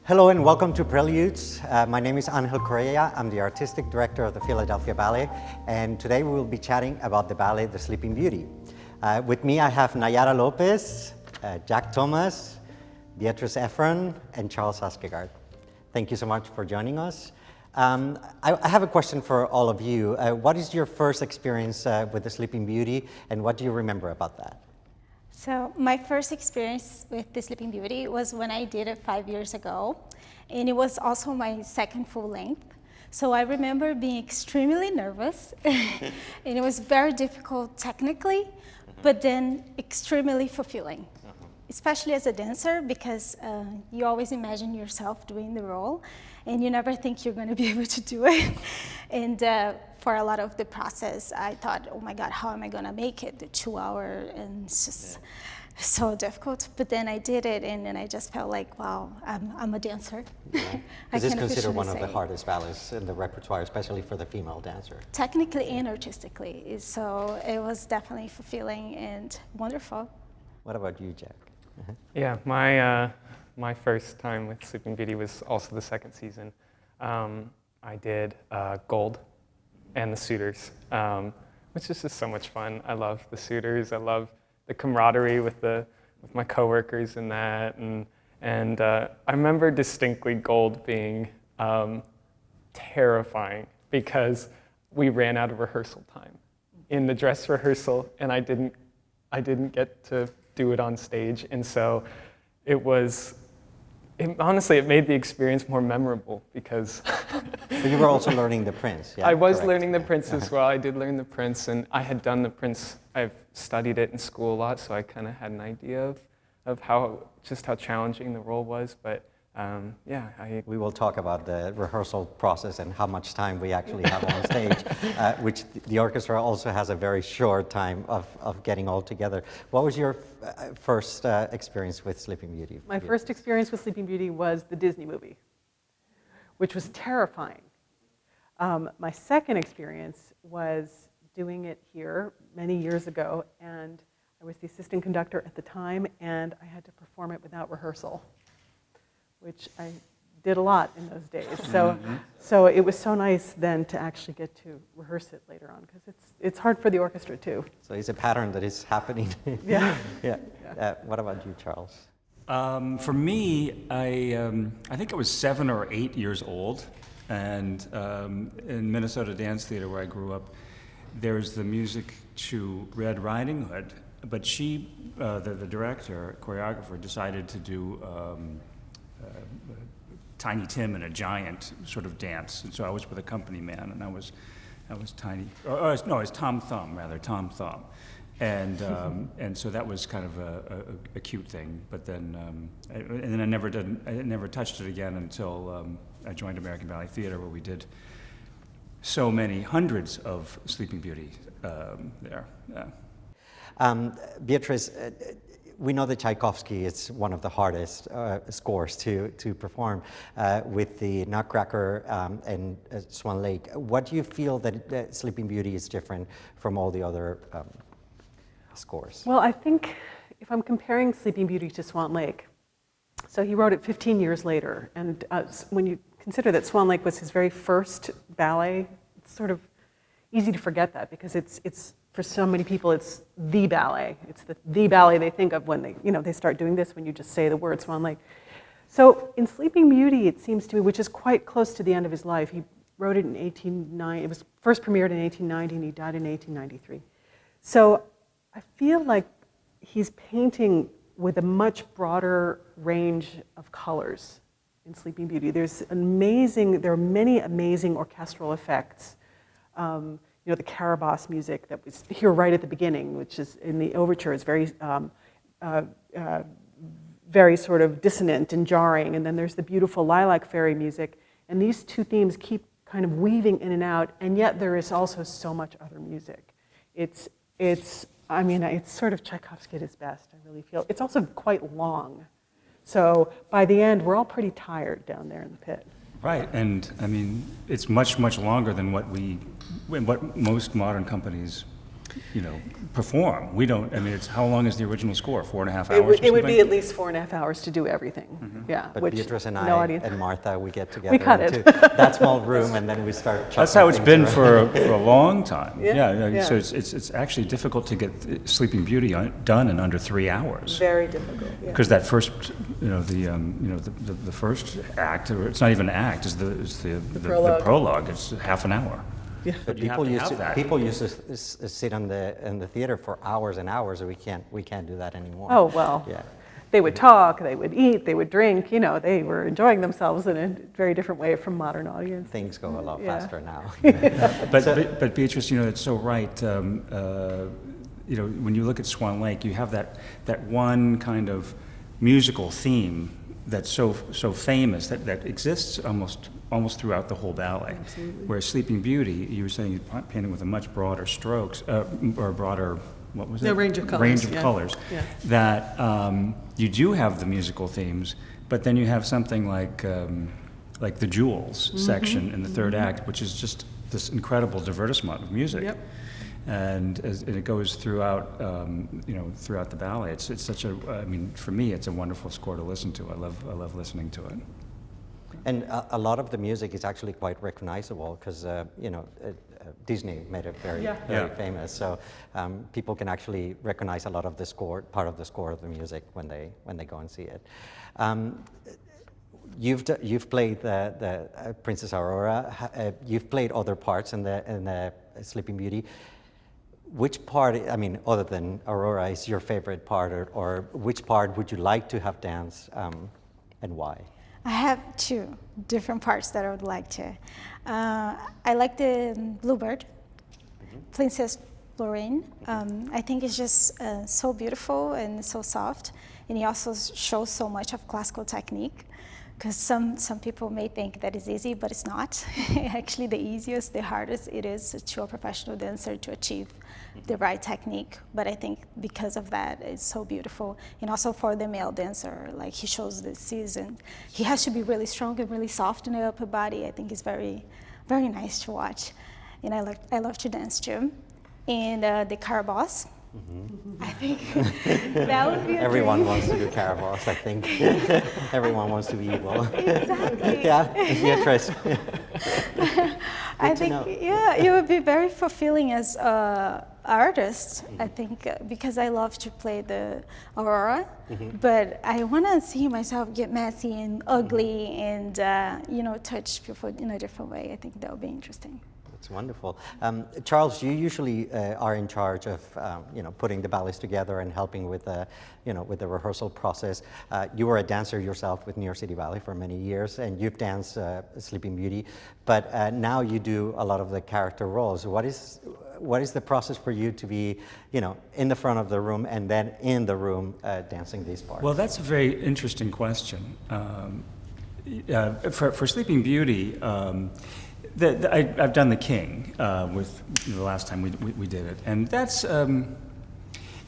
Hello and welcome to Preludes. My name is Angel Correa. I'm the artistic director of the Philadelphia Ballet, and today we will be chatting about the ballet, The Sleeping Beauty. With me I have Nayara Lopez, Jack Thomas, Beatrice Efron, and Charles Askegaard. Thank you so much for joining us. I have a question for all of you. What is your first experience with The Sleeping Beauty, and what do you remember about that? So my first experience with The Sleeping Beauty was when I did it 5 years ago, and it was also my second full length. So I remember being extremely nervous, and it was very difficult technically, but then extremely fulfilling, especially as a dancer, because you always imagine yourself doing the role, and you never think you're going to be able to do it. And for a lot of the process, I thought, oh my God, how am I going to make it? The 2 hour, and it's just so difficult. But then I did it, and then I just felt like, wow, I'm a dancer. Yeah. Is this considered one of the hardest ballets in the repertoire, especially for the female dancer? Technically and artistically. So it was definitely fulfilling and wonderful. What about you, Jack? Yeah, my first time with Sleeping Beauty was also the second season. I did Gold and the Suitors, which is just so much fun. I love the Suitors. I love the camaraderie with my coworkers in that, and I remember distinctly Gold being terrifying because we ran out of rehearsal time in the dress rehearsal, and I didn't get to do it on stage, and so honestly, it made the experience more memorable because... But you were also learning the Prince, yeah? I was learning the Prince as well. I did learn the Prince, and I had done the Prince. I've studied it in school a lot, so I kind of had an idea of how challenging the role was, but We will talk about the rehearsal process and how much time we actually have on stage, which the orchestra also has a very short time of getting all together. What was your first experience with Sleeping Beauty? My first experience with Sleeping Beauty was the Disney movie, which was terrifying. My second experience was doing it here many years ago, and I was the assistant conductor at the time, and I had to perform it without rehearsal, which I did a lot in those days. So it was so nice then to actually get to rehearse it later on, because it's hard for the orchestra too. So it's a pattern that is happening. Yeah. Yeah. What about you, Charles? For me, I think I was 7 or 8 years old, and in Minnesota Dance Theater, where I grew up, there's the music to Red Riding Hood, but she, the director, choreographer, decided to do Tiny Tim and a Giant sort of dance, and so I was with a company man, and I was Tiny. No, it was Tom Thumb rather, Tom Thumb, and so that was kind of a cute thing. But then I never touched it again until I joined American Ballet Theater, where we did so many hundreds of Sleeping Beauty there. Yeah. Beatrice, we know that Tchaikovsky is one of the hardest scores to perform with the Nutcracker and Swan Lake. What do you feel that Sleeping Beauty is different from all the other scores? Well, I think if I'm comparing Sleeping Beauty to Swan Lake, so he wrote it 15 years later, and when you consider that Swan Lake was his very first ballet, it's sort of easy to forget that, because it's for so many people, it's the ballet. It's the ballet they think of when they start doing this, when you just say the word Swan Lake. So in Sleeping Beauty, it seems to me, which is quite close to the end of his life, he wrote it in 1890. It was first premiered in 1890, and he died in 1893. So I feel like he's painting with a much broader range of colors in Sleeping Beauty. There are many amazing orchestral effects. The Carabosse music that was here right at the beginning, which is in the overture, is very, very sort of dissonant and jarring. And then there's the beautiful Lilac Fairy music. And these two themes keep kind of weaving in and out, and yet there is also so much other music. It's sort of Tchaikovsky at his best, I really feel. It's also quite long. So by the end, we're all pretty tired down there in the pit. Right, and I mean, it's much, much longer than what most modern companies perform. We don't. I mean, it's how long is the original score? 4.5 hours. It would be at least 4.5 hours to do everything. Yeah. But which Beatrice and no I audience. and Martha, we get together We cut it. into that small room, and then we start. That's how it's chopping been things for a long time. Yeah. So it's actually difficult to get Sleeping Beauty done in under 3 hours. Very difficult. Yeah. Because that first, the first act, or it's not even an act, is the prologue. prologue. It's half an hour. Yeah. But You have to have that. people used to sit in the theater for hours and hours, and we can't do that anymore. Oh, well. Yeah. They would talk, they would eat, they would drink, they were enjoying themselves in a very different way from modern audience. Things go a lot Yeah. faster now. But Beatrice, it's so right. When you look at Swan Lake, you have that one kind of musical theme that's so famous that exists almost throughout the whole ballet. Absolutely. Whereas Sleeping Beauty, you were saying you're painting with a much broader strokes or broader. What was it? No, range of colors, Range of yeah. colors. Yeah. That you do have the musical themes, but then you have something like the Jewels section in the third act, which is just this incredible divertissement of music. Yep. And it goes throughout, throughout the ballet. It's such a. I mean, for me, it's a wonderful score to listen to. I love listening to it. And a lot of the music is actually quite recognizable because Disney made it very Yeah. famous. So people can actually recognize a lot of the score, part of the score of the music when they go and see it. You've played the Princess Aurora. You've played other parts in the Sleeping Beauty. Which part, I mean, other than Aurora, is your favorite part, or which part would you like to have danced, and why? I have two different parts that I would like to. I like the Bluebird, Princess Florine. I think it's just so beautiful and so soft, and it also shows so much of classical technique. Because some people may think that it's easy, but it's not. Actually, the easiest, the hardest it is to a professional dancer to achieve the right technique. But I think because of that, it's so beautiful. And also for the male dancer, like he shows this season, he has to be really strong and really soft in the upper body. I think it's very, very nice to watch. And I love to dance too. And the Carabosse. I think that would be a Everyone dream. wants to do Carabosse, I think. Everyone wants to be evil. Exactly. Yeah, Beatrice. I think, yeah, it would be very fulfilling as an artist, I think, because I love to play the Aurora, but I want to see myself get messy and ugly and, touch people in a different way. I think that would be interesting. That's wonderful. Charles, you usually are in charge of, putting the ballets together and helping with the rehearsal process. You were a dancer yourself with New York City Ballet for many years, and you've danced Sleeping Beauty, but now you do a lot of the character roles. What is the process for you to be, in the front of the room and then in the room dancing these parts? Well, that's a very interesting question. For Sleeping Beauty. I've done the King with the last time we did it, and that's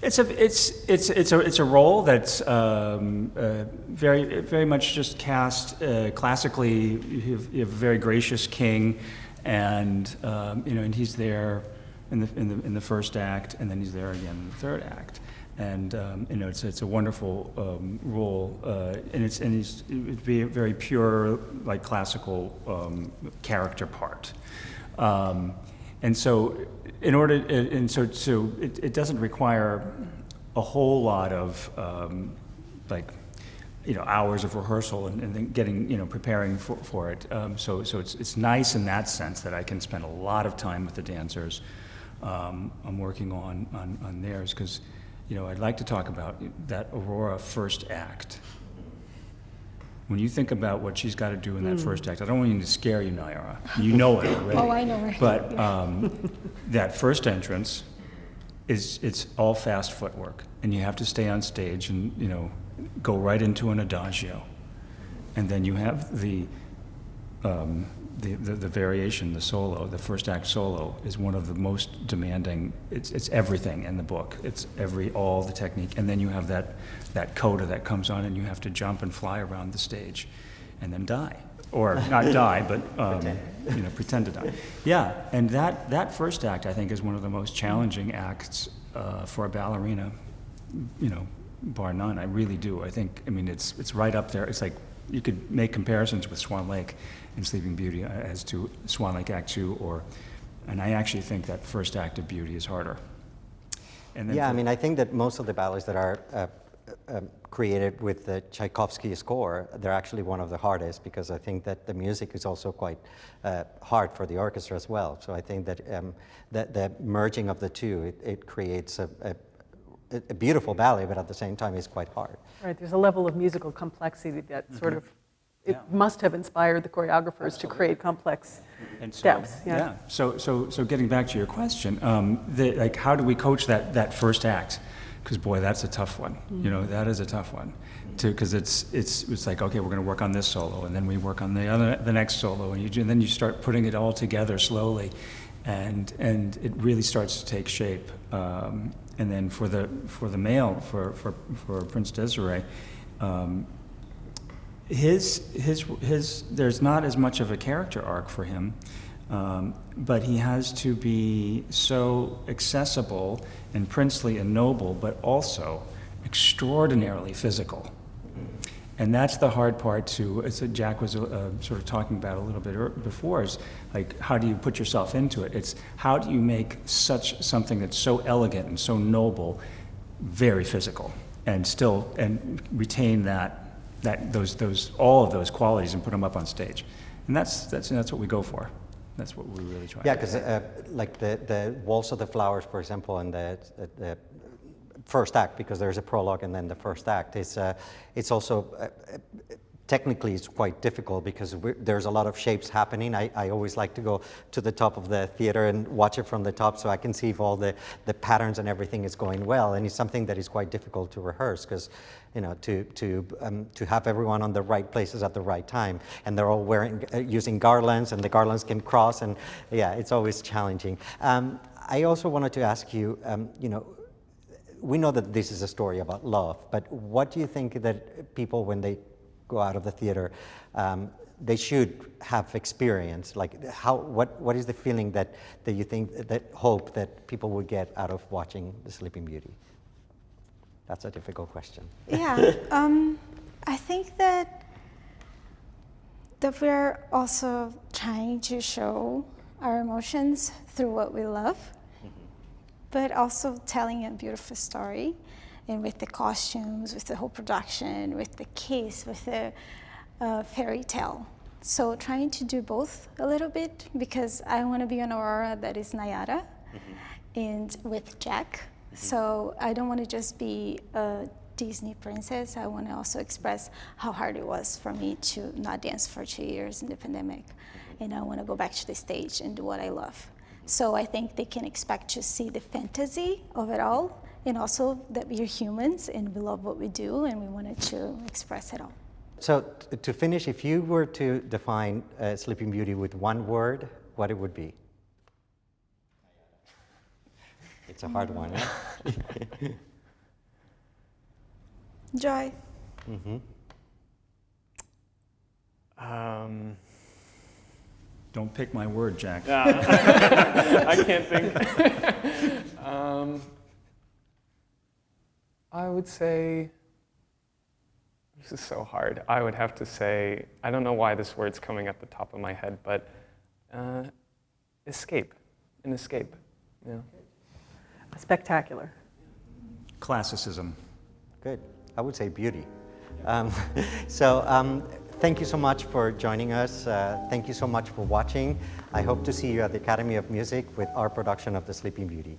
it's a role that's very very much just cast classically. You have a very gracious king, and and he's there in the first act, and then he's there again in the third act. And it's a wonderful role, and it's be a very pure, like classical character part, and so it doesn't require a whole lot of hours of rehearsal and then getting preparing for it. So it's nice in that sense that I can spend a lot of time with the dancers. I'm working on theirs because. I'd like to talk about that Aurora first act. When you think about what she's got to do in that first act, I don't want you to scare you, Nayara. You know it already. Oh, I know her. But that first entrance it's all fast footwork, and you have to stay on stage and go right into an adagio, and then you have the variation, the solo, the first act solo is one of the most demanding. It's everything in the book. It's all the technique, and then you have that coda that comes on, and you have to jump and fly around the stage, and then die. or not die, but pretend to die. Yeah, and that first act, I think, is one of the most challenging acts for a ballerina, bar none. I really do. I think, it's right up there. It's like you could make comparisons with Swan Lake and Sleeping Beauty as to Swan Lake Act 2, and I actually think that first act of Beauty is harder. And then I think that most of the ballets that are created with the Tchaikovsky score, they're actually one of the hardest, because I think that the music is also quite hard for the orchestra as well. So I think that the merging of the two, it creates a beautiful ballet, but at the same time it's quite hard. Right, there's a level of musical complexity that sort of, it must have inspired the choreographers to create complex steps. Yeah. So getting back to your question, how do we coach that first act? Because boy, that's a tough one. That is a tough one, because it's like, okay, we're going to work on this solo, and then we work on the next solo, and then you start putting it all together slowly, and it really starts to take shape. And then for the male, for Prince Desiree, there's not as much of a character arc for him, but he has to be so accessible and princely and noble, but also extraordinarily physical. And that's the hard part too, as Jack was sort of talking about a little bit before, is like, how do you put yourself into it? It's how do you make something that's so elegant and so noble very physical, and retain all of those qualities and put them up on stage. And that's what we go for. That's what we really try. Yeah, because like the Waltz of the Flowers, for example, and the first act, because there's a prologue and then the first act, it's also technically it's quite difficult, because there's a lot of shapes happening. I always like to go to the top of the theater and watch it from the top, so I can see if all the patterns and everything is going well. And it's something that is quite difficult to rehearse, because to have everyone on the right places at the right time, and they're all using garlands, and the garlands can cross, and yeah, it's always challenging. I also wanted to ask you, we know that this is a story about love, but what do you think that people, when they go out of the theater, they should have experienced? Like, what is the feeling that you think, that hope that people would get out of watching The Sleeping Beauty? That's a difficult question. Yeah, I think that we're also trying to show our emotions through what we love, but also telling a beautiful story, and with the costumes, with the whole production, with the kiss, with the fairy tale. So trying to do both a little bit, because I want to be an Aurora that is Nayara, and with Jack. So I don't want to just be a Disney princess. I want to also express how hard it was for me to not dance for 2 years in the pandemic. And I want to go back to the stage and do what I love. So I think they can expect to see the fantasy of it all, and also that we are humans and we love what we do, and we wanted to express it all. So to finish, if you were to define Sleeping Beauty with one word, what it would be? It's a hard one, eh? Joy. Don't pick my word, Jack. I can't think. I would say, this is so hard. I would have to say, I don't know why this word's coming at the top of my head, but escape. An escape. Yeah. Spectacular. Classicism. Good. I would say beauty. Thank you so much for joining us. Thank you so much for watching. I hope to see you at the Academy of Music with our production of The Sleeping Beauty.